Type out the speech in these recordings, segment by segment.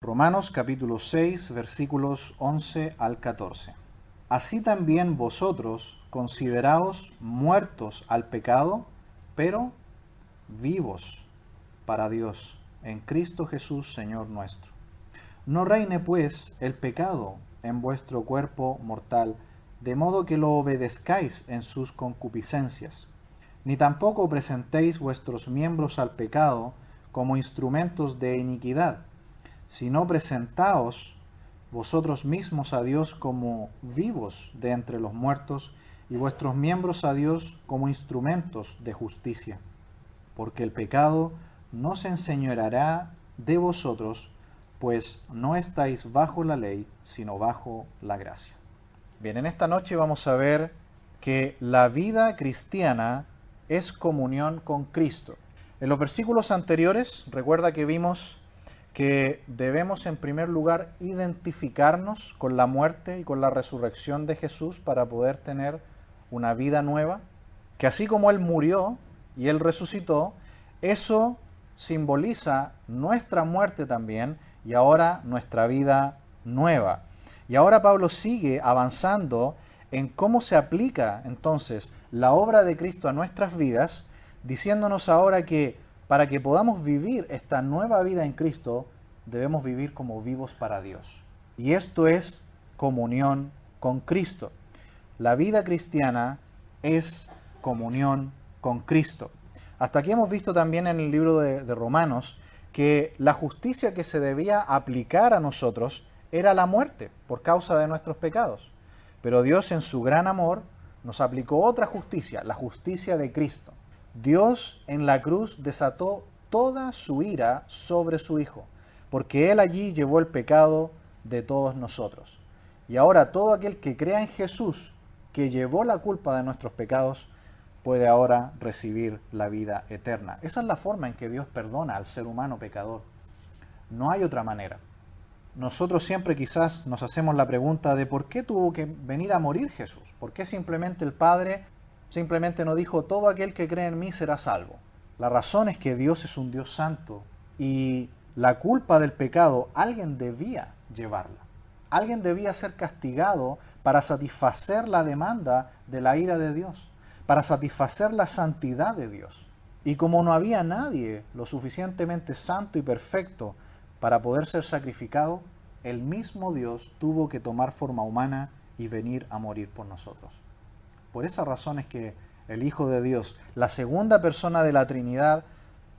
Romanos capítulo 6, versículos 11 al 14. Así también vosotros consideraos muertos al pecado, pero vivos para Dios, en Cristo Jesús, Señor nuestro. No reine pues el pecado en vuestro cuerpo mortal, de modo que lo obedezcáis en sus concupiscencias, ni tampoco presentéis vuestros miembros al pecado como instrumentos de iniquidad, sino presentaos vosotros mismos a Dios como vivos de entre los muertos, y vuestros miembros a Dios como instrumentos de justicia. Porque el pecado no se enseñoreará de vosotros, pues no estáis bajo la ley, sino bajo la gracia. Bien, en esta noche vamos a ver que la vida cristiana es comunión con Cristo. En los versículos anteriores, recuerda que vimos que debemos en primer lugar identificarnos con la muerte y con la resurrección de Jesús para poder tener una vida nueva, que así como Él murió y Él resucitó, eso simboliza nuestra muerte también y ahora nuestra vida nueva. Y ahora Pablo sigue avanzando en cómo se aplica entonces la obra de Cristo a nuestras vidas, diciéndonos ahora que para que podamos vivir esta nueva vida en Cristo, debemos vivir como vivos para Dios. Y esto es comunión con Cristo. La vida cristiana es comunión con Cristo. Hasta aquí hemos visto también en el libro de Romanos que la justicia que se debía aplicar a nosotros era la muerte por causa de nuestros pecados. Pero Dios en su gran amor nos aplicó otra justicia, la justicia de Cristo. Dios en la cruz desató toda su ira sobre su Hijo, porque Él allí llevó el pecado de todos nosotros. Y ahora todo aquel que crea en Jesús, que llevó la culpa de nuestros pecados, puede ahora recibir la vida eterna. Esa es la forma en que Dios perdona al ser humano pecador. No hay otra manera. Nosotros siempre quizás nos hacemos la pregunta de por qué tuvo que venir a morir Jesús. ¿Por qué simplemente el Padre simplemente no dijo todo aquel que cree en mí será salvo? La razón es que Dios es un Dios santo y la culpa del pecado alguien debía llevarla. Alguien debía ser castigado para satisfacer la demanda de la ira de Dios, para satisfacer la santidad de Dios. Y como no había nadie lo suficientemente santo y perfecto para poder ser sacrificado, el mismo Dios tuvo que tomar forma humana y venir a morir por nosotros. Por esa razón es que el Hijo de Dios, la segunda persona de la Trinidad,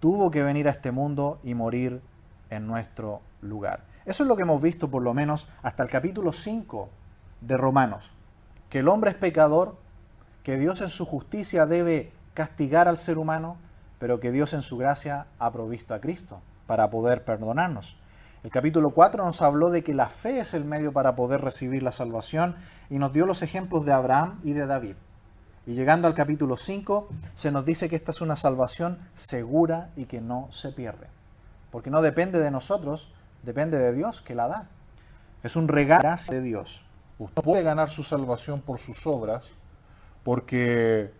tuvo que venir a este mundo y morir en nuestro lugar. Eso es lo que hemos visto por lo menos hasta el capítulo 5 de Romanos, que el hombre es pecador, que Dios en su justicia debe castigar al ser humano, pero que Dios en su gracia ha provisto a Cristo para poder perdonarnos. El capítulo 4 nos habló de que la fe es el medio para poder recibir la salvación y nos dio los ejemplos de Abraham y de David. Y llegando al capítulo 5 se nos dice que esta es una salvación segura y que no se pierde. Porque no depende de nosotros, depende de Dios que la da. Es un regalo de Dios. Usted puede ganar su salvación por sus obras, porque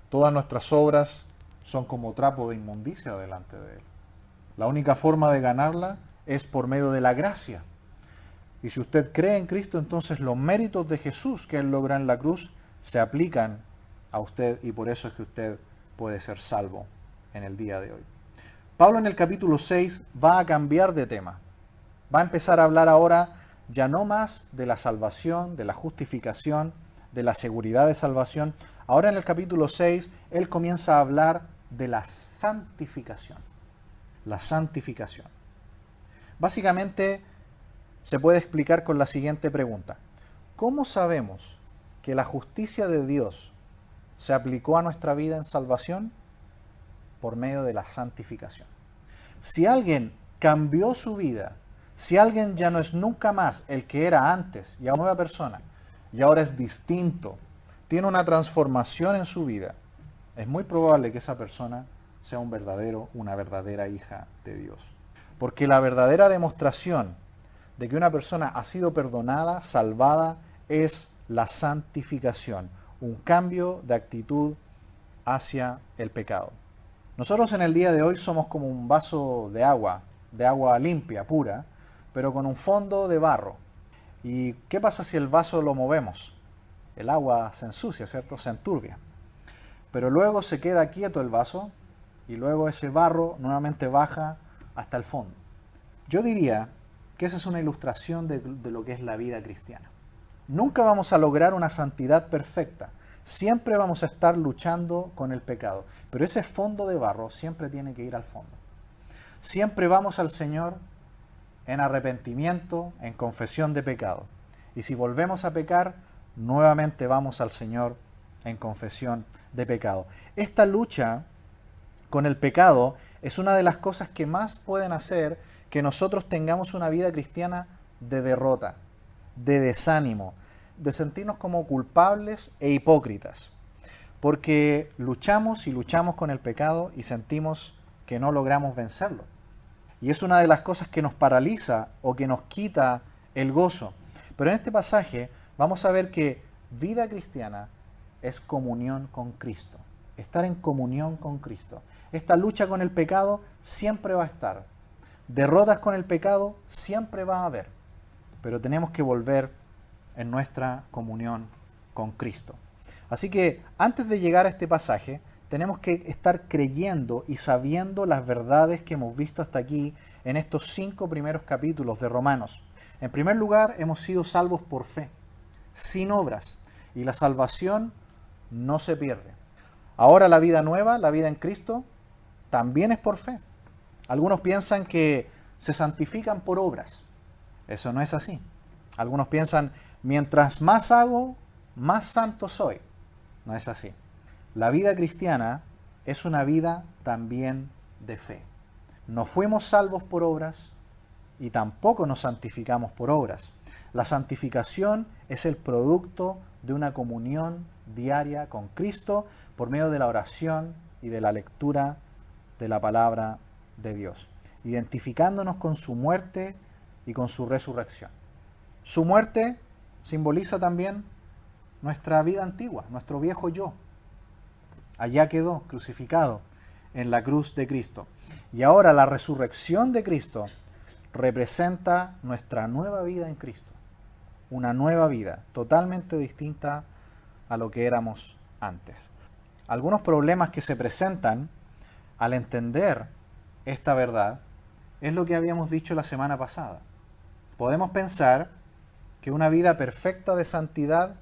todas nuestras obras son como trapo de inmundicia delante de Él. La única forma de ganarla es por medio de la gracia. Y si usted cree en Cristo, entonces los méritos de Jesús que Él logra en la cruz se aplican a usted y por eso es que usted puede ser salvo en el día de hoy. Pablo en el capítulo 6 va a cambiar de tema. Va a empezar a hablar ahora ya no más de la salvación, de la justificación, de la seguridad de salvación. Ahora en el capítulo 6 él comienza a hablar de la santificación. La santificación. Básicamente se puede explicar con la siguiente pregunta. ¿Cómo sabemos que la justicia de Dios se aplicó a nuestra vida en salvación? Por medio de la santificación. Si alguien cambió su vida, si alguien ya no es nunca más el que era antes y a una nueva persona, y ahora es distinto, tiene una transformación en su vida, es muy probable que esa persona sea una verdadera hija de Dios. Porque la verdadera demostración de que una persona ha sido perdonada, salvada, es la santificación, un cambio de actitud hacia el pecado. Nosotros en el día de hoy somos como un vaso de agua limpia, pura, pero con un fondo de barro. ¿Y qué pasa si el vaso lo movemos? El agua se ensucia, ¿cierto? Se enturbia. Pero luego se queda quieto el vaso y luego ese barro nuevamente baja hasta el fondo. Yo diría que esa es una ilustración de lo que es la vida cristiana. Nunca vamos a lograr una santidad perfecta. Siempre vamos a estar luchando con el pecado. Pero ese fondo de barro siempre tiene que ir al fondo. Siempre vamos al Señor en arrepentimiento, en confesión de pecado. Y si volvemos a pecar, nuevamente vamos al Señor en confesión de pecado. Esta lucha con el pecado es una de las cosas que más pueden hacer que nosotros tengamos una vida cristiana de derrota, de desánimo, de sentirnos como culpables e hipócritas. Porque luchamos y luchamos con el pecado y sentimos que no logramos vencerlo. Y es una de las cosas que nos paraliza o que nos quita el gozo. Pero en este pasaje vamos a ver que vida cristiana es comunión con Cristo. Estar en comunión con Cristo. Esta lucha con el pecado siempre va a estar. Derrotas con el pecado siempre va a haber. Pero tenemos que volver en nuestra comunión con Cristo. Así que antes de llegar a este pasaje, tenemos que estar creyendo y sabiendo las verdades que hemos visto hasta aquí en estos 5 primeros capítulos de Romanos. En primer lugar, hemos sido salvos por fe, sin obras, y la salvación no se pierde. Ahora la vida nueva, la vida en Cristo, también es por fe. Algunos piensan que se santifican por obras. Eso no es así. Algunos piensan, mientras más hago, más santo soy. No es así. La vida cristiana es una vida también de fe. No fuimos salvos por obras y tampoco nos santificamos por obras. La santificación es el producto de una comunión diaria con Cristo por medio de la oración y de la lectura de la palabra de Dios, identificándonos con su muerte y con su resurrección. Su muerte simboliza también nuestra vida antigua, nuestro viejo yo. Allá quedó crucificado en la cruz de Cristo. Y ahora la resurrección de Cristo representa nuestra nueva vida en Cristo. Una nueva vida totalmente distinta a lo que éramos antes. Algunos problemas que se presentan al entender esta verdad es lo que habíamos dicho la semana pasada. Podemos pensar que una vida perfecta de santidad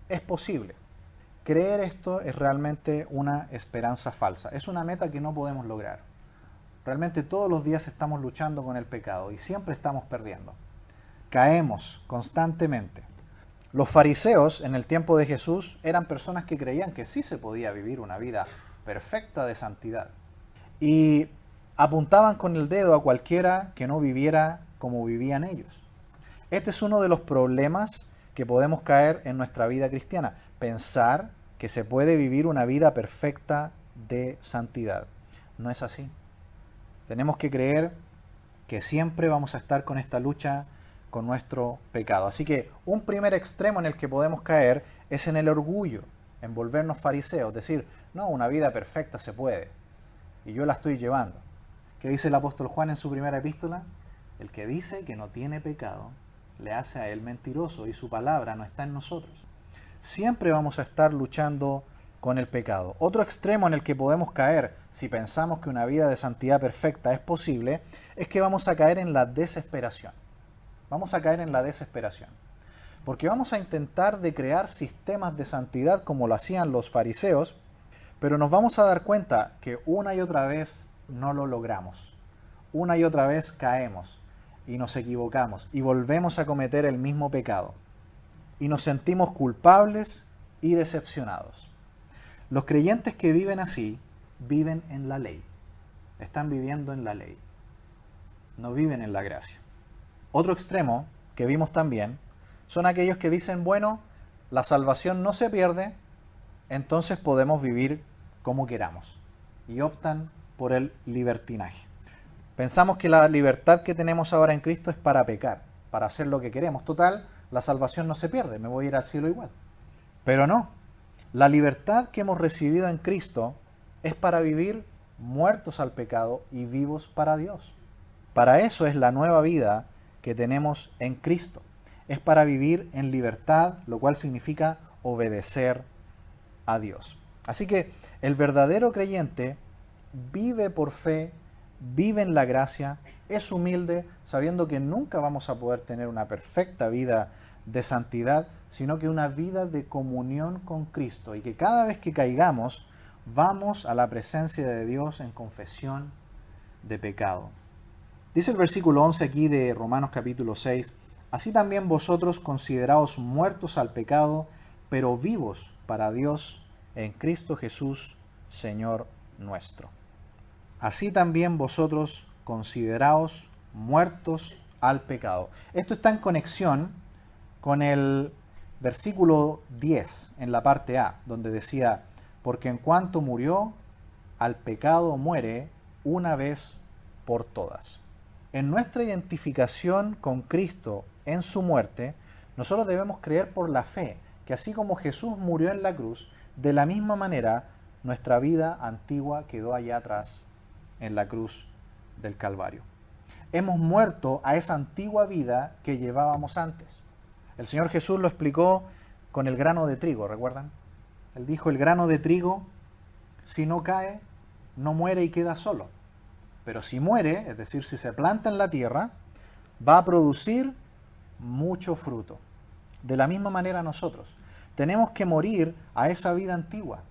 es posible. Creer esto es realmente una esperanza falsa. Es una meta que no podemos lograr. Realmente todos los días estamos luchando con el pecado y siempre estamos perdiendo. Caemos constantemente. Los fariseos en el tiempo de Jesús eran personas que creían que sí se podía vivir una vida perfecta de santidad. Y apuntaban con el dedo a cualquiera que no viviera como vivían ellos. Este es uno de los problemas que podemos caer en nuestra vida cristiana. Pensar que se puede vivir una vida perfecta de santidad. No es así. Tenemos que creer que siempre vamos a estar con esta lucha con nuestro pecado. Así que un primer extremo en el que podemos caer es en el orgullo, en volvernos fariseos, decir, no, una vida perfecta se puede, y yo la estoy llevando. ¿Qué dice el apóstol Juan en su primera epístola? El que dice que no tiene pecado, le hace a él mentiroso, y su palabra no está en nosotros. Siempre vamos a estar luchando con el pecado. Otro extremo en el que podemos caer, si pensamos que una vida de santidad perfecta es posible, es que vamos a caer en la desesperación. Vamos a caer en la desesperación. Porque vamos a intentar de crear sistemas de santidad como lo hacían los fariseos, pero nos vamos a dar cuenta que una y otra vez no lo logramos. Una y otra vez caemos y nos equivocamos y volvemos a cometer el mismo pecado. Y nos sentimos culpables y decepcionados. Los creyentes que viven así, viven en la ley. Están viviendo en la ley. No viven en la gracia. Otro extremo que vimos también son aquellos que dicen, bueno, la salvación no se pierde, entonces podemos vivir como queramos. Y optan por el libertinaje. Pensamos que la libertad que tenemos ahora en Cristo es para pecar, para hacer lo que queremos. Total, la salvación no se pierde, me voy a ir al cielo igual. Pero no, la libertad que hemos recibido en Cristo es para vivir muertos al pecado y vivos para Dios. Para eso es la nueva vida que tenemos en Cristo. Es para vivir en libertad, lo cual significa obedecer a Dios. Así que el verdadero creyente vive por fe, vive en la gracia, es humilde, sabiendo que nunca vamos a poder tener una perfecta vida de santidad, sino que una vida de comunión con Cristo, y que cada vez que caigamos, vamos a la presencia de Dios en confesión de pecado. Dice el versículo 11 aquí de Romanos capítulo 6, así también vosotros consideraos muertos al pecado, pero vivos para Dios en Cristo Jesús, Señor nuestro. Así también vosotros consideraos muertos al pecado. Esto está en conexión con el versículo 10 en la parte A, donde decía, porque en cuanto murió, al pecado muere una vez por todas. En nuestra identificación con Cristo en su muerte, nosotros debemos creer por la fe que así como Jesús murió en la cruz, de la misma manera nuestra vida antigua quedó allá atrás en la cruz del Calvario. Hemos muerto a esa antigua vida que llevábamos antes. El Señor Jesús lo explicó con el grano de trigo, ¿recuerdan? Él dijo, el grano de trigo, si no cae, no muere y queda solo. Pero si muere, es decir, si se planta en la tierra, va a producir mucho fruto. De la misma manera nosotros tenemos que morir a esa vida antigua.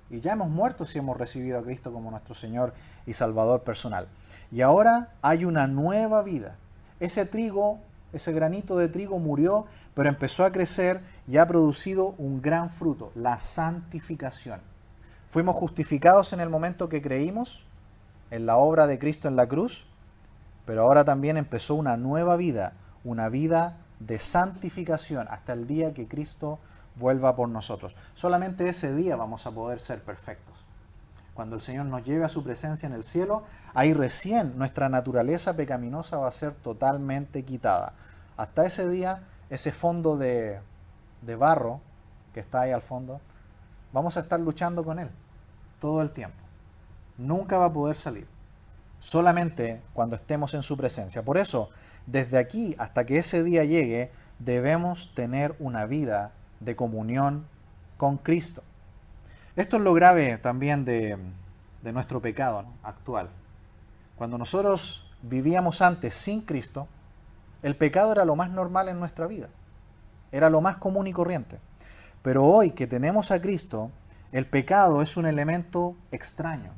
Y ya hemos muerto si hemos recibido a Cristo como nuestro Señor y Salvador personal. Y ahora hay una nueva vida. Ese trigo, ese granito de trigo murió, pero empezó a crecer y ha producido un gran fruto, la santificación. Fuimos justificados en el momento que creímos en la obra de Cristo en la cruz, pero ahora también empezó una nueva vida, una vida de santificación hasta el día que Cristo vuelva por nosotros. Solamente ese día vamos a poder ser perfectos. Cuando el Señor nos lleve a su presencia en el cielo, ahí recién nuestra naturaleza pecaminosa va a ser totalmente quitada. Hasta ese día, ese fondo de barro que está ahí al fondo, vamos a estar luchando con él todo el tiempo. Nunca va a poder salir. Solamente cuando estemos en su presencia. Por eso, desde aquí hasta que ese día llegue, debemos tener una vida de comunión con Cristo. Esto es lo grave también de nuestro pecado, ¿no?, actual. Cuando nosotros vivíamos antes sin Cristo, el pecado era lo más normal en nuestra vida. Era lo más común y corriente. Pero hoy que tenemos a Cristo, el pecado es un elemento extraño,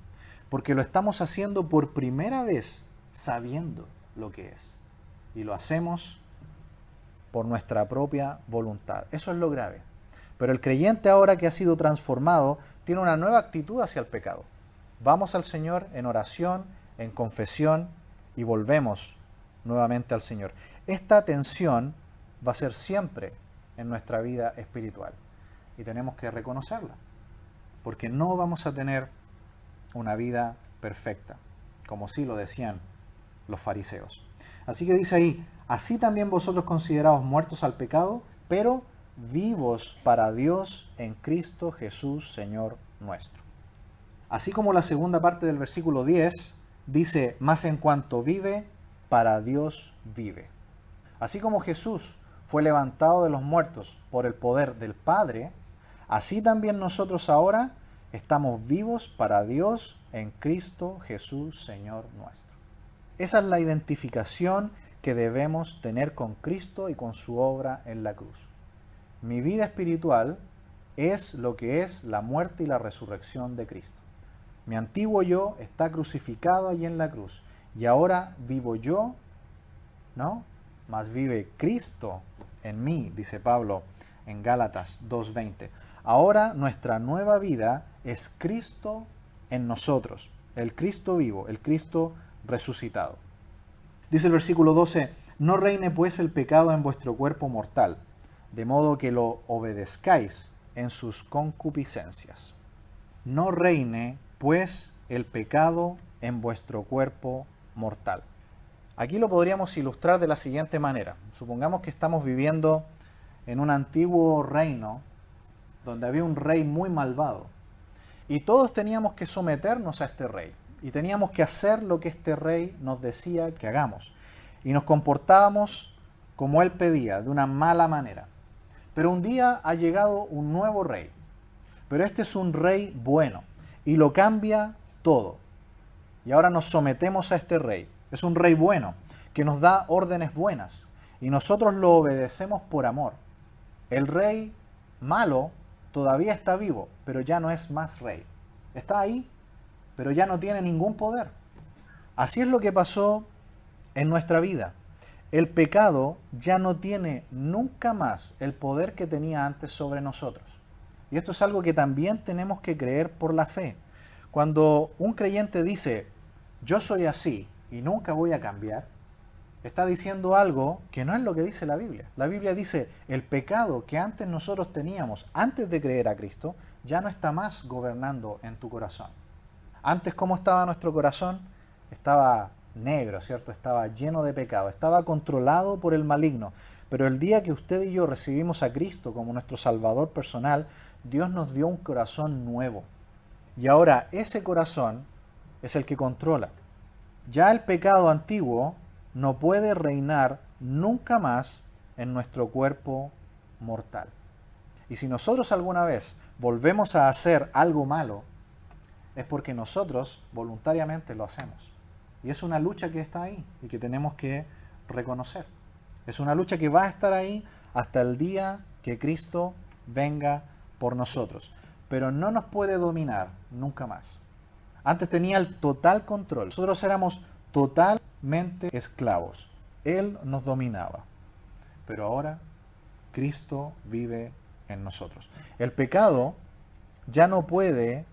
porque lo estamos haciendo por primera vez sabiendo lo que es. Y lo hacemos por nuestra propia voluntad. Eso es lo grave. Pero el creyente ahora que ha sido transformado tiene una nueva actitud hacia el pecado. Vamos al Señor en oración, en confesión y volvemos nuevamente al Señor. Esta atención va a ser siempre en nuestra vida espiritual y tenemos que reconocerla, porque no vamos a tener una vida perfecta, como sí lo decían los fariseos. Así que dice ahí, así también vosotros consideraos muertos al pecado, pero vivos para Dios en Cristo Jesús, Señor nuestro. Así como la segunda parte del versículo 10 dice, mas en cuanto vive, para Dios vive. Así como Jesús fue levantado de los muertos por el poder del Padre, así también nosotros ahora estamos vivos para Dios en Cristo Jesús, Señor nuestro. Esa es la identificación que debemos tener con Cristo y con su obra en la cruz. Mi vida espiritual es lo que es la muerte y la resurrección de Cristo. Mi antiguo yo está crucificado allí en la cruz y ahora vivo yo, ¿no? Mas vive Cristo en mí, dice Pablo en Gálatas 2:20. Ahora nuestra nueva vida es Cristo en nosotros, el Cristo vivo, el Cristo resucitado. Dice el versículo 12, no reine pues el pecado en vuestro cuerpo mortal, de modo que lo obedezcáis en sus concupiscencias. No reine pues el pecado en vuestro cuerpo mortal. Aquí lo podríamos ilustrar de la siguiente manera. Supongamos que estamos viviendo en un antiguo reino donde había un rey muy malvado y todos teníamos que someternos a este rey y teníamos que hacer lo que este rey nos decía que hagamos. y nos comportábamos como Él pedía, de una mala manera. Pero un día ha llegado un nuevo rey, pero este es un rey bueno y lo cambia todo. Y ahora nos sometemos a este rey. Es un rey bueno que nos da órdenes buenas y nosotros lo obedecemos por amor. El rey malo todavía está vivo, pero ya no es más rey. Está ahí, pero ya no tiene ningún poder. Así es lo que pasó en nuestra vida. El pecado ya no tiene nunca más el poder que tenía antes sobre nosotros. Y esto es algo que también tenemos que creer por la fe. Cuando un creyente dice, yo soy así y nunca voy a cambiar, está diciendo algo que no es lo que dice la Biblia. La Biblia dice, el pecado que antes nosotros teníamos, antes de creer a Cristo, ya no está más gobernando en tu corazón. Antes, ¿cómo estaba nuestro corazón? Estaba negro, ¿cierto? Estaba lleno de pecado, estaba controlado por el maligno. Pero el día que usted y yo recibimos a Cristo como nuestro Salvador personal, Dios nos dio un corazón nuevo. Y ahora ese corazón es el que controla. Ya el pecado antiguo no puede reinar nunca más en nuestro cuerpo mortal. Y si nosotros alguna vez volvemos a hacer algo malo, es porque nosotros voluntariamente lo hacemos. Y es una lucha que está ahí y que tenemos que reconocer. Es una lucha que va a estar ahí hasta el día que Cristo venga por nosotros. Pero no nos puede dominar nunca más. Antes tenía el total control. Nosotros éramos totalmente esclavos. Él nos dominaba. Pero ahora Cristo vive en nosotros. El pecado ya no puede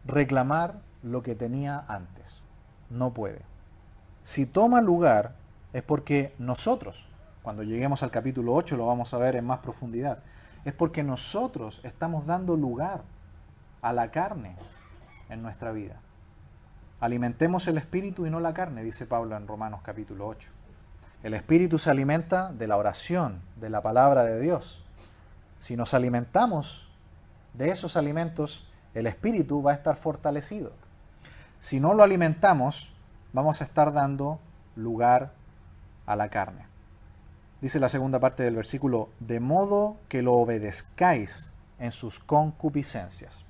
reclamar lo que tenía antes. No puede. Si toma lugar es porque nosotros, cuando lleguemos al capítulo 8 lo vamos a ver en más profundidad, es porque nosotros estamos dando lugar a la carne en nuestra vida. Alimentemos el espíritu y no la carne, dice Pablo en Romanos capítulo 8. El espíritu se alimenta de la oración, de la palabra de Dios. Si nos alimentamos de esos alimentos, el espíritu va a estar fortalecido. Si no lo alimentamos, vamos a estar dando lugar a la carne. Dice la segunda parte del versículo, de modo que lo obedezcáis en sus concupiscencias.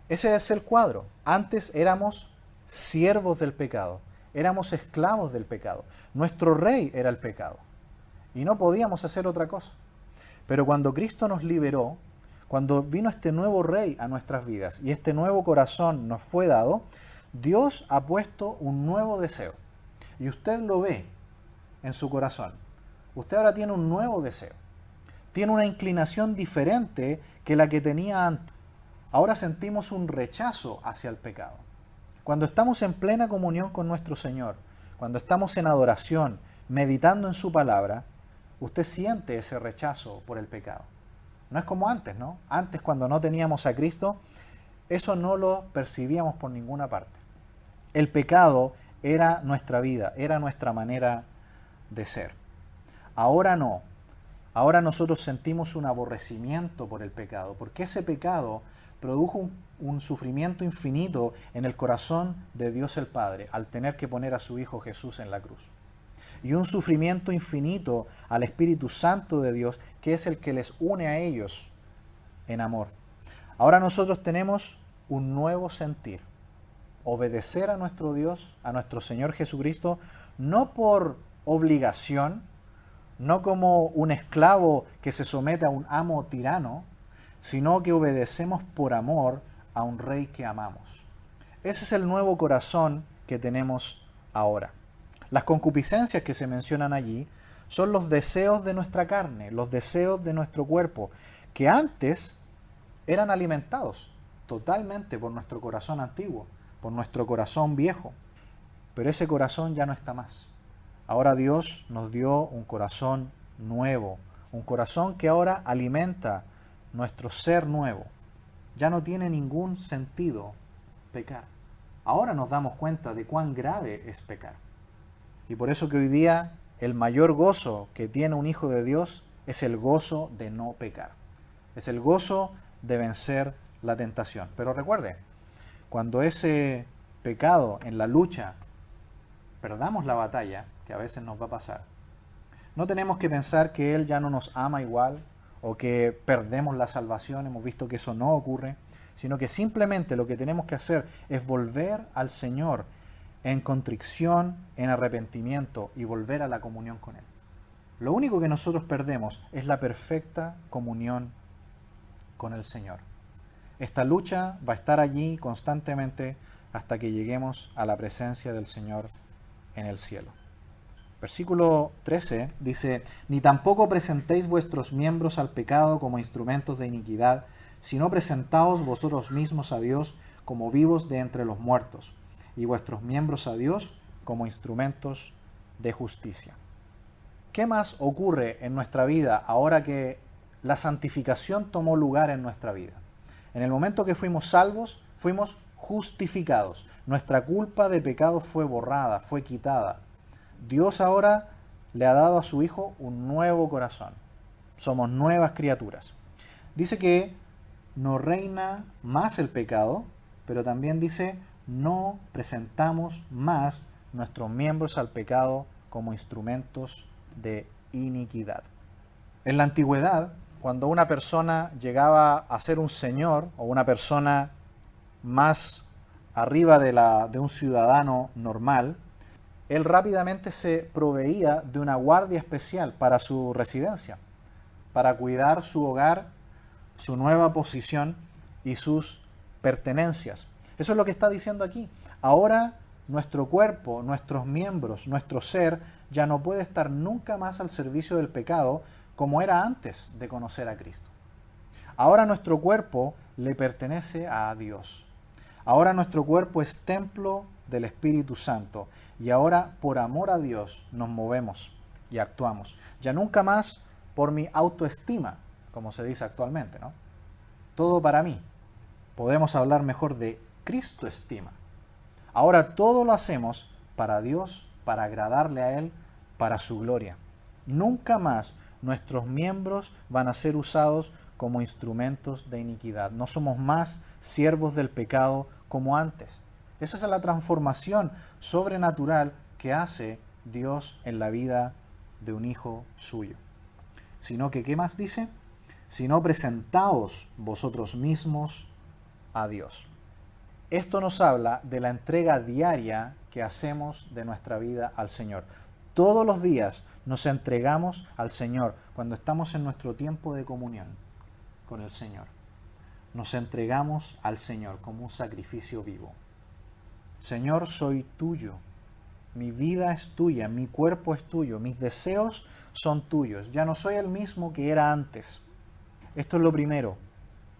Ese es el cuadro. Antes éramos siervos del pecado, éramos esclavos del pecado. Nuestro rey era el pecado y no podíamos hacer otra cosa. Pero cuando Cristo nos liberó, cuando vino este nuevo rey a nuestras vidas y este nuevo corazón nos fue dado, Dios ha puesto un nuevo deseo. Y usted lo ve en su corazón. Usted ahora tiene un nuevo deseo. Tiene una inclinación diferente que la que tenía antes. Ahora sentimos un rechazo hacia el pecado. Cuando estamos en plena comunión con nuestro Señor, cuando estamos en adoración, meditando en su palabra, usted siente ese rechazo por el pecado. No es como antes, ¿no? Antes, cuando no teníamos a Cristo, eso no lo percibíamos por ninguna parte. El pecado era nuestra vida, era nuestra manera de ser. Ahora no. Ahora nosotros sentimos un aborrecimiento por el pecado, porque ese pecado produjo un sufrimiento infinito en el corazón de Dios el Padre al tener que poner a su Hijo Jesús en la cruz. Y un sufrimiento infinito al Espíritu Santo de Dios, que es el que les une a ellos en amor. Ahora nosotros tenemos un nuevo sentir. Obedecer a nuestro Dios, a nuestro Señor Jesucristo, no por obligación, no como un esclavo que se somete a un amo tirano, sino que obedecemos por amor a un rey que amamos. Ese es el nuevo corazón que tenemos ahora. Las concupiscencias que se mencionan allí son los deseos de nuestra carne, los deseos de nuestro cuerpo, que antes eran alimentados totalmente por nuestro corazón antiguo, por nuestro corazón viejo. Pero ese corazón ya no está más. Ahora Dios nos dio un corazón nuevo, un corazón que ahora alimenta nuestro ser nuevo. Ya no tiene ningún sentido pecar. Ahora nos damos cuenta de cuán grave es pecar. Y por eso que hoy día el mayor gozo que tiene un hijo de Dios es el gozo de no pecar. Es el gozo de vencer la tentación. Pero recuerde, cuando ese pecado en la lucha perdamos la batalla, que a veces nos va a pasar, no tenemos que pensar que Él ya no nos ama igual o que perdemos la salvación. Hemos visto que eso no ocurre, sino que simplemente lo que tenemos que hacer es volver al Señor en contrición, en arrepentimiento y volver a la comunión con Él. Lo único que nosotros perdemos es la perfecta comunión con el Señor. Esta lucha va a estar allí constantemente hasta que lleguemos a la presencia del Señor en el cielo. Versículo 13 dice: ni tampoco presentéis vuestros miembros al pecado como instrumentos de iniquidad, sino presentaos vosotros mismos a Dios como vivos de entre los muertos, y vuestros miembros a Dios como instrumentos de justicia. ¿Qué más ocurre en nuestra vida ahora que la santificación tomó lugar en nuestra vida? En el momento que fuimos salvos, fuimos justificados. Nuestra culpa de pecado fue borrada, fue quitada. Dios ahora le ha dado a su Hijo un nuevo corazón. Somos nuevas criaturas. Dice que no reina más el pecado, pero también dice: no presentamos más nuestros miembros al pecado como instrumentos de iniquidad. En la antigüedad, cuando una persona llegaba a ser un señor o una persona más arriba de un ciudadano normal, él rápidamente se proveía de una guardia especial para su residencia, para cuidar su hogar, su nueva posición y sus pertenencias. Eso es lo que está diciendo aquí. Ahora nuestro cuerpo, nuestros miembros, nuestro ser ya no puede estar nunca más al servicio del pecado como era antes de conocer a Cristo. Ahora nuestro cuerpo le pertenece a Dios. Ahora nuestro cuerpo es templo del Espíritu Santo y ahora por amor a Dios nos movemos y actuamos. Ya nunca más por mi autoestima, como se dice actualmente, ¿no? Todo para mí. Podemos hablar mejor de Cristo estima. Ahora todo lo hacemos para Dios, para agradarle a Él, para su gloria. Nunca más nuestros miembros van a ser usados como instrumentos de iniquidad. No somos más siervos del pecado como antes. Esa es la transformación sobrenatural que hace Dios en la vida de un hijo suyo. Sino que, ¿qué más dice? Sino presentaos vosotros mismos a Dios. Esto nos habla de la entrega diaria que hacemos de nuestra vida al Señor. Todos los días nos entregamos al Señor cuando estamos en nuestro tiempo de comunión con el Señor. Nos entregamos al Señor como un sacrificio vivo. Señor, soy tuyo. Mi vida es tuya, mi cuerpo es tuyo, mis deseos son tuyos. Ya no soy el mismo que era antes. Esto es lo primero,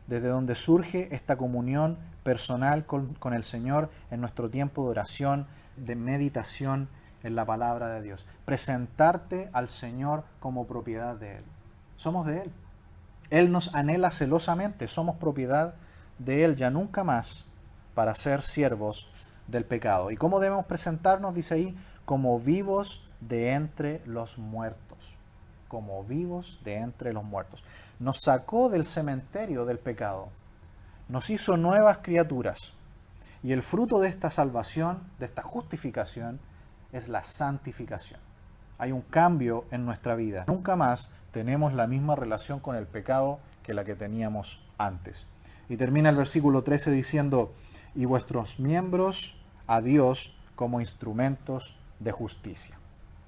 desde donde surge esta comunión personal con el Señor en nuestro tiempo de oración, de meditación en la palabra de Dios. Presentarte al Señor como propiedad de Él. Somos de Él. Él nos anhela celosamente, somos propiedad de Él, ya nunca más para ser siervos del pecado. ¿Y cómo debemos presentarnos? Dice ahí, como vivos de entre los muertos. Como vivos de entre los muertos. Nos sacó del cementerio del pecado. Nos hizo nuevas criaturas. Y el fruto de esta salvación, de esta justificación, es la santificación. Hay un cambio en nuestra vida. Nunca más tenemos la misma relación con el pecado que la que teníamos antes. Y termina el versículo 13 diciendo: y vuestros miembros a Dios como instrumentos de justicia.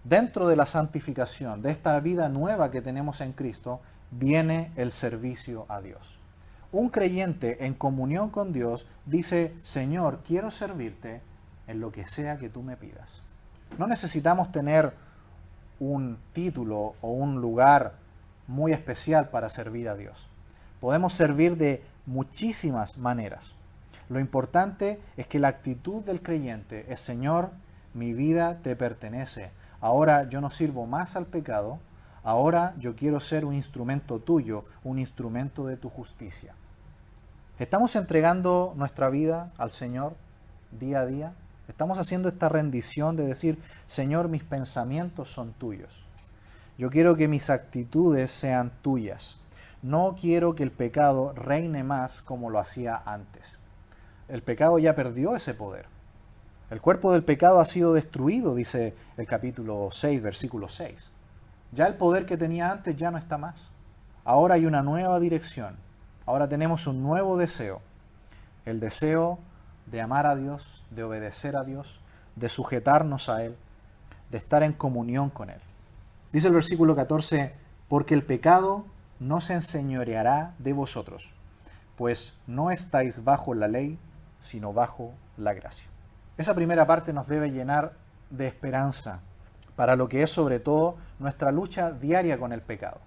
Dentro de la santificación, de esta vida nueva que tenemos en Cristo, viene el servicio a Dios. Un creyente en comunión con Dios dice: Señor, quiero servirte en lo que sea que tú me pidas. No necesitamos tener un título o un lugar muy especial para servir a Dios. Podemos servir de muchísimas maneras. Lo importante es que la actitud del creyente es: Señor, mi vida te pertenece. Ahora yo no sirvo más al pecado. Ahora yo quiero ser un instrumento tuyo, un instrumento de tu justicia. ¿Estamos entregando nuestra vida al Señor día a día? ¿Estamos haciendo esta rendición de decir: Señor, mis pensamientos son tuyos? Yo quiero que mis actitudes sean tuyas. No quiero que el pecado reine más como lo hacía antes. El pecado ya perdió ese poder. El cuerpo del pecado ha sido destruido, dice el capítulo 6, versículo 6. Ya el poder que tenía antes ya no está más. Ahora hay una nueva dirección. Ahora tenemos un nuevo deseo. El deseo de amar a Dios, de obedecer a Dios, de sujetarnos a Él, de estar en comunión con Él. Dice el versículo 14, porque el pecado no se enseñoreará de vosotros, pues no estáis bajo la ley, sino bajo la gracia. Esa primera parte nos debe llenar de esperanza para lo que es sobre todo nuestra lucha diaria con el pecado.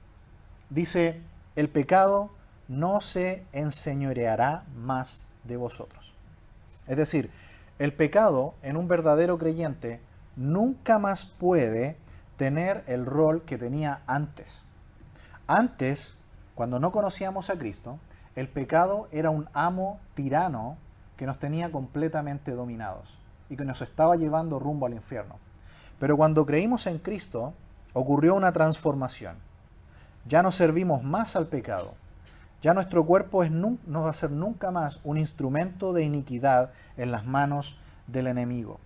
Dice, el pecado no se enseñoreará más de vosotros. Es decir, el pecado en un verdadero creyente nunca más puede tener el rol que tenía antes. Antes, cuando no conocíamos a Cristo, el pecado era un amo tirano que nos tenía completamente dominados y que nos estaba llevando rumbo al infierno. Pero cuando creímos en Cristo, ocurrió una transformación. Ya no servimos más al pecado. Ya nuestro cuerpo no va a ser nunca más un instrumento de iniquidad en las manos del enemigo.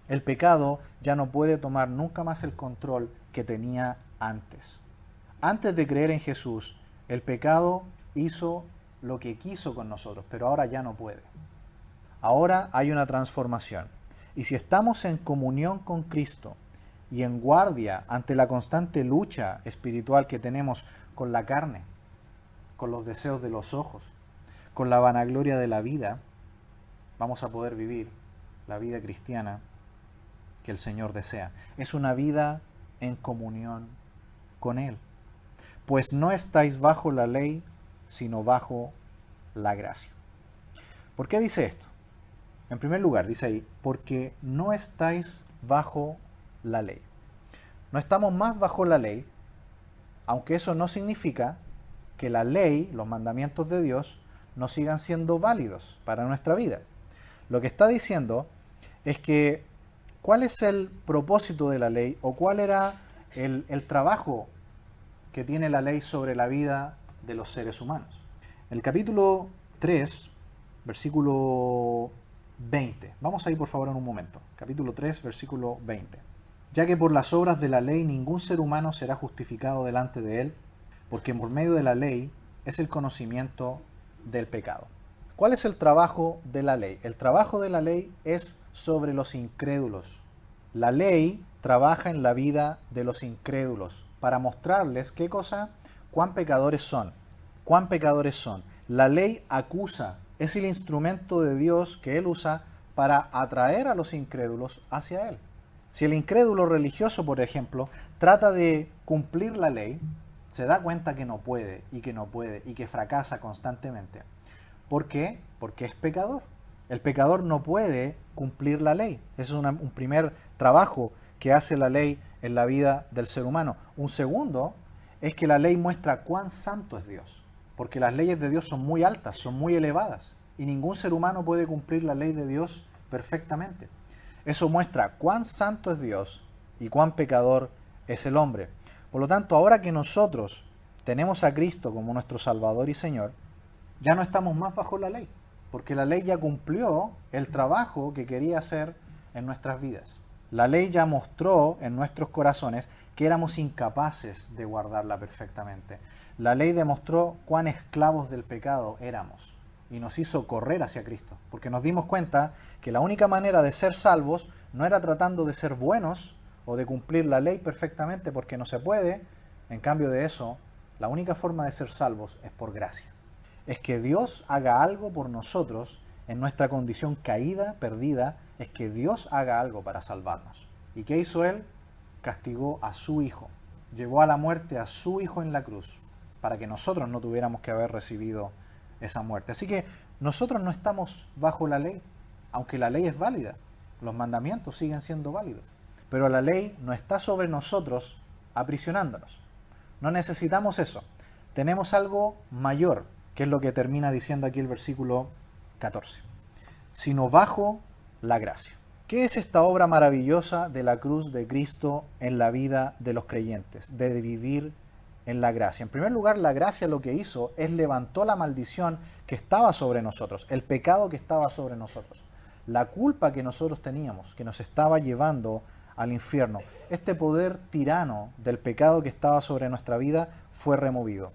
El pecado ya no puede tomar nunca más el control que tenía antes. Antes de creer en Jesús, el pecado hizo lo que quiso con nosotros, pero ahora ya no puede. Ahora hay una transformación. Y si estamos en comunión con Cristo y en guardia ante la constante lucha espiritual que tenemos con la carne, con los deseos de los ojos, con la vanagloria de la vida, vamos a poder vivir la vida cristiana que el Señor desea. Es una vida en comunión con Él. Pues no estáis bajo la ley, sino bajo la gracia. ¿Por qué dice esto? En primer lugar, dice ahí, porque no estáis bajo la ley. No estamos más bajo la ley, aunque eso no significa que la ley, los mandamientos de Dios, no sigan siendo válidos para nuestra vida. Lo que está diciendo es que ¿cuál es el propósito de la ley o cuál era el trabajo que tiene la ley sobre la vida de los seres humanos? El capítulo 3, versículo 20. Vamos a ir por favor en un momento. Capítulo 3, versículo 20. Ya que por las obras de la ley ningún ser humano será justificado delante de él, porque por medio de la ley es el conocimiento del pecado. ¿Cuál es el trabajo de la ley? El trabajo de la ley es sobre los incrédulos. La ley trabaja en la vida de los incrédulos para mostrarles qué cosa, cuán pecadores son. Cuán pecadores son. La ley acusa, es el instrumento de Dios que Él usa para atraer a los incrédulos hacia Él. Si el incrédulo religioso, por ejemplo, trata de cumplir la ley, se da cuenta que no puede y que fracasa constantemente. ¿Por qué? Porque es pecador. El pecador no puede cumplir la ley. Ese es un primer trabajo que hace la ley en la vida del ser humano. Un segundo es que la ley muestra cuán santo es Dios. Porque las leyes de Dios son muy altas, son muy elevadas. Y ningún ser humano puede cumplir la ley de Dios perfectamente. Eso muestra cuán santo es Dios y cuán pecador es el hombre. Por lo tanto, ahora que nosotros tenemos a Cristo como nuestro Salvador y Señor, ya no estamos más bajo la ley, porque la ley ya cumplió el trabajo que quería hacer en nuestras vidas. La ley ya mostró en nuestros corazones que éramos incapaces de guardarla perfectamente. La ley demostró cuán esclavos del pecado éramos y nos hizo correr hacia Cristo, porque nos dimos cuenta que la única manera de ser salvos no era tratando de ser buenos o de cumplir la ley perfectamente, porque no se puede. En cambio de eso, la única forma de ser salvos es por gracia. Es que Dios haga algo por nosotros en nuestra condición caída, perdida, es que Dios haga algo para salvarnos. ¿Y qué hizo Él? Castigó a su Hijo, llevó a la muerte a su Hijo en la cruz, para que nosotros no tuviéramos que haber recibido esa muerte. Así que nosotros no estamos bajo la ley, aunque la ley es válida, los mandamientos siguen siendo válidos, pero la ley no está sobre nosotros aprisionándonos. No necesitamos eso. Tenemos algo mayor, que es lo que termina diciendo aquí el versículo 14. Sino bajo la gracia. ¿Qué es esta obra maravillosa de la cruz de Cristo en la vida de los creyentes? De vivir en la gracia. En primer lugar, la gracia lo que hizo es levantó la maldición que estaba sobre nosotros, el pecado que estaba sobre nosotros. la culpa que nosotros teníamos, que nos estaba llevando al infierno. Este poder tirano del pecado que estaba sobre nuestra vida fue removido.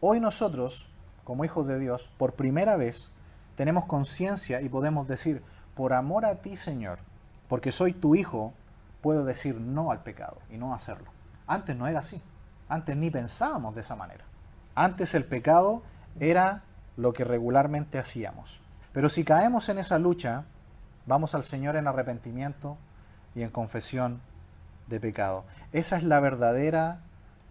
Hoy nosotros, como hijos de Dios, por primera vez tenemos conciencia y podemos decir, por amor a ti, Señor, porque soy tu hijo, puedo decir no al pecado y no hacerlo. Antes no era así. Antes ni pensábamos de esa manera. Antes el pecado era lo que regularmente hacíamos. Pero si caemos en esa lucha, vamos al Señor en arrepentimiento y en confesión de pecado. Esa es la verdadera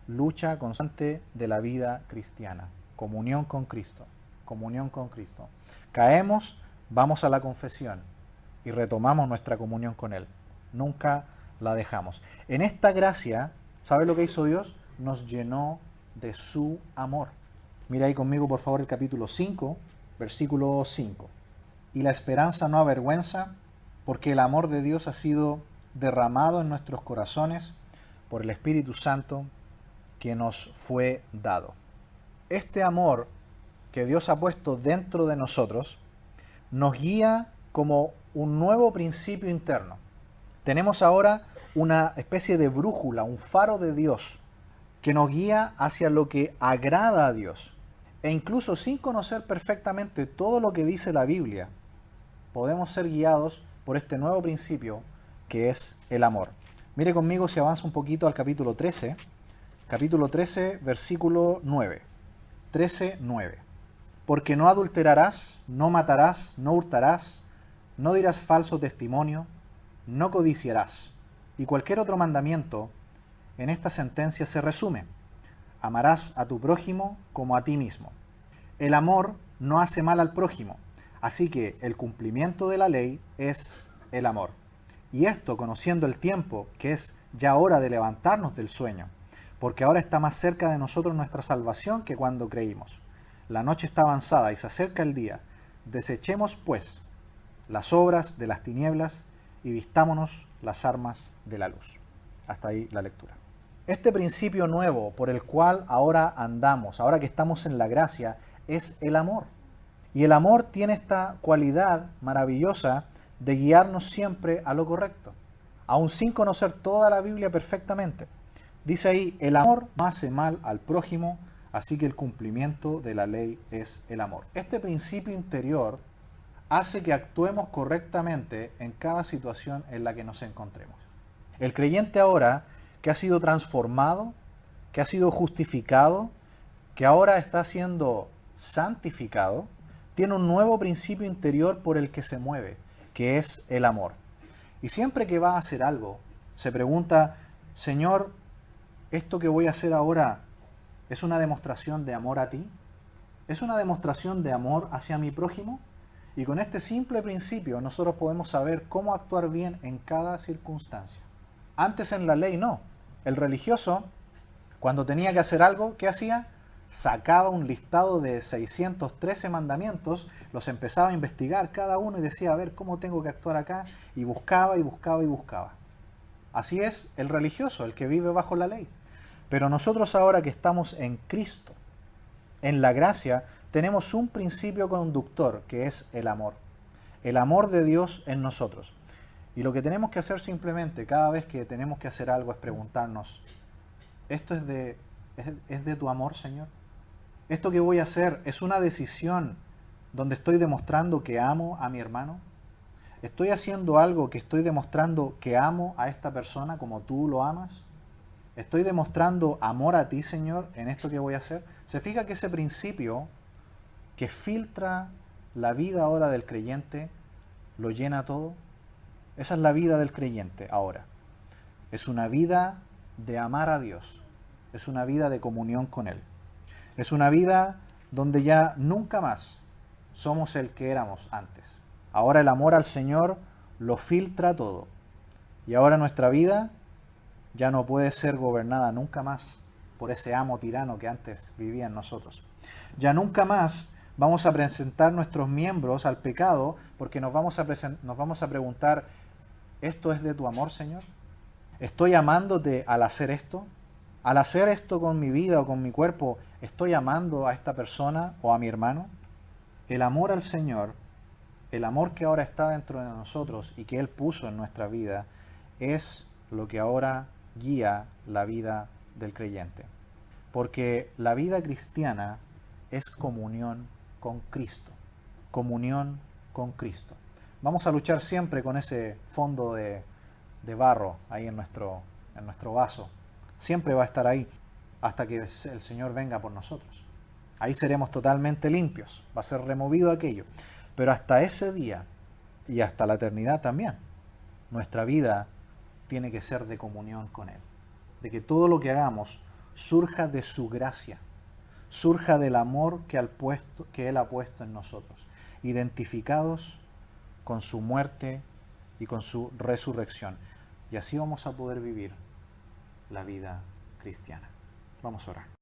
lucha constante de la vida cristiana. Comunión con Cristo. Comunión con Cristo. Caemos, vamos a la confesión y retomamos nuestra comunión con Él. Nunca la dejamos. En esta gracia, ¿sabe lo que hizo Dios? Nos llenó de su amor. Mira ahí conmigo, por favor, el capítulo 5, versículo 5. Y la esperanza no avergüenza, porque el amor de Dios ha sido derramado en nuestros corazones por el Espíritu Santo que nos fue dado. Este amor que Dios ha puesto dentro de nosotros nos guía como un nuevo principio interno. Tenemos ahora una especie de brújula, un faro de Dios que nos guía hacia lo que agrada a Dios. E incluso sin conocer perfectamente todo lo que dice la Biblia, podemos ser guiados por este nuevo principio que es el amor. Mire conmigo si avanza un poquito al capítulo 13. Capítulo 13, versículo 9. 13, 9. Porque no adulterarás, no matarás, no hurtarás, no dirás falso testimonio, no codiciarás. Y cualquier otro mandamiento en esta sentencia se resume: amarás a tu prójimo como a ti mismo. El amor no hace mal al prójimo, así que el cumplimiento de la ley es el amor. Y esto conociendo el tiempo, que es ya hora de levantarnos del sueño, porque ahora está más cerca de nosotros nuestra salvación que cuando creímos. La noche está avanzada y se acerca el día. Desechemos, pues, las obras de las tinieblas y vistámonos las armas de la luz. Hasta ahí la lectura. Este principio nuevo por el cual ahora andamos, ahora que estamos en la gracia, es el amor. Y el amor tiene esta cualidad maravillosa de guiarnos siempre a lo correcto, aun sin conocer toda la Biblia perfectamente. Dice ahí, el amor no hace mal al prójimo, así que el cumplimiento de la ley es el amor. Este principio interior hace que actuemos correctamente en cada situación en la que nos encontremos. El creyente ahora, que ha sido transformado, que ha sido justificado, que ahora está siendo santificado, tiene un nuevo principio interior por el que se mueve, que es el amor. Y siempre que va a hacer algo, se pregunta, Señor, ¿esto que voy a hacer ahora es una demostración de amor a ti? ¿Es una demostración de amor hacia mi prójimo? Y con este simple principio nosotros podemos saber cómo actuar bien en cada circunstancia. Antes en la ley no. El religioso, cuando tenía que hacer algo, ¿qué hacía? Sacaba un listado de 613 mandamientos, los empezaba a investigar cada uno y decía, a ver, ¿cómo tengo que actuar acá? Y buscaba y buscaba y buscaba. Así es el religioso, el que vive bajo la ley. Pero nosotros ahora que estamos en Cristo, en la gracia, tenemos un principio conductor que es el amor. El amor de Dios en nosotros. Y lo que tenemos que hacer simplemente cada vez que tenemos que hacer algo es preguntarnos, ¿esto es de tu amor, Señor? ¿Esto que voy a hacer es una decisión donde estoy demostrando que amo a mi hermano? ¿Estoy haciendo algo que estoy demostrando que amo a esta persona como tú lo amas? ¿Estoy demostrando amor a ti, Señor, en esto que voy a hacer? ¿Se fija que ese principio que filtra la vida ahora del creyente lo llena todo? Esa es la vida del creyente ahora. Es una vida de amar a Dios. Es una vida de comunión con Él. Es una vida donde ya nunca más somos el que éramos antes. Ahora el amor al Señor lo filtra todo. Y ahora nuestra vida ya no puede ser gobernada nunca más por ese amo tirano que antes vivía en nosotros. Ya nunca más vamos a presentar nuestros miembros al pecado porque nos vamos a preguntar, ¿esto es de tu amor, Señor? ¿Estoy amándote al hacer esto? Al hacer esto con mi vida o con mi cuerpo, ¿estoy amando a esta persona o a mi hermano? El amor al Señor el amor que ahora está dentro de nosotros y que Él puso en nuestra vida es lo que ahora guía la vida del creyente. Porque la vida cristiana es comunión con Cristo. Comunión con Cristo. Vamos a luchar siempre con ese fondo de barro ahí en nuestro vaso. Siempre va a estar ahí hasta que el Señor venga por nosotros. Ahí seremos totalmente limpios. Va a ser removido aquello. Pero hasta ese día y hasta la eternidad también, nuestra vida tiene que ser de comunión con Él. De que todo lo que hagamos surja de su gracia, surja del amor que Él ha puesto en nosotros, identificados con su muerte y con su resurrección. Y así vamos a poder vivir la vida cristiana. Vamos a orar.